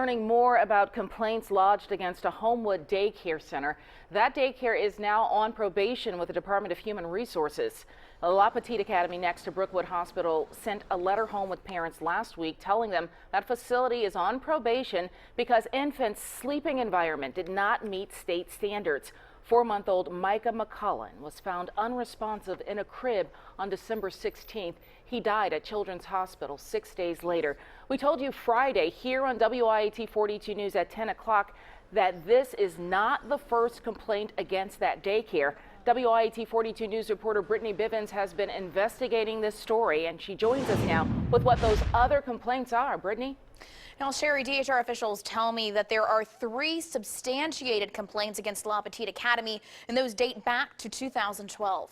learning more about complaints lodged against a Homewood daycare center. That daycare is now on probation with the Department of Human Resources. The La Petite Academy next to Brookwood Hospital sent a letter home with parents last week telling them that facility is on probation because infants' sleeping environment did not meet state standards. 4-month-old Micah McCullen was found unresponsive in a crib on December 16th. He died at Children's Hospital 6 days later. We told you Friday here on WIAT 42 News at 10 o'clock that this is not the first complaint against that daycare. WIAT 42 News reporter Brittany Bivens has been investigating this story, and she joins us now with what those other complaints are. Brittany? Now, Sherry, DHR officials tell me that there are 3 substantiated complaints against La Petite Academy, and those date back to 2012.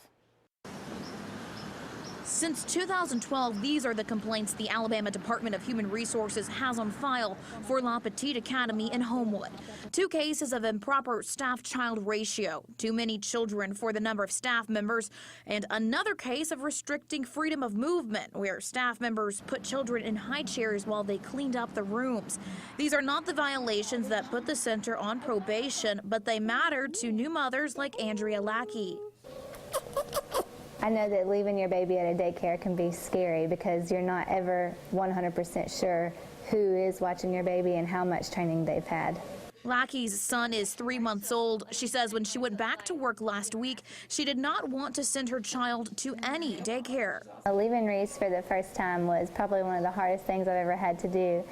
Since 2012, these are the complaints the Alabama Department of Human Resources has on file for La Petite Academy in Homewood. 2 cases of improper staff-child ratio, too many children for the number of staff members, and another case of restricting freedom of movement, where staff members put children in high chairs while they cleaned up the rooms. These are not the violations that put the center on probation, but they matter to new mothers like Andrea Lackey. I know that leaving your baby at a daycare can be scary because you're not ever 100% sure who is watching your baby and how much training they've had. Lackey's son is 3 months old. She says when she went back to work last week, she did not want to send her child to any daycare. Leaving Reese for the first time was probably one of the hardest things I've ever had to do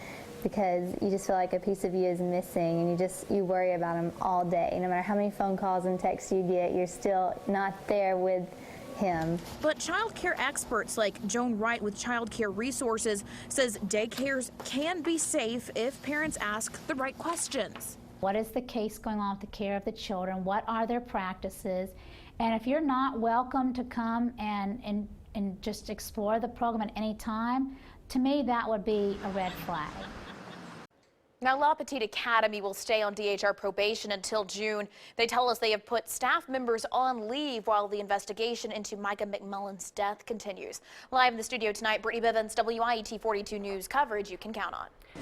because you just feel like a piece of you is missing and you worry about him all day. No matter how many phone calls and texts you get, you're still not there with him. But child care experts like Joan Wright with Child Care Resources says daycares can be safe if parents ask the right questions. What is the case going on with the care of the children? What are their practices? And if you're not welcome to come and just explore the program at any time, to me that would be a red flag. Now, La Petite Academy will stay on DHR probation until June. They tell us they have put staff members on leave while the investigation into Micah McMullen's death continues. Live in the studio tonight, Brittany Bivens, WIAT 42 News coverage you can count on.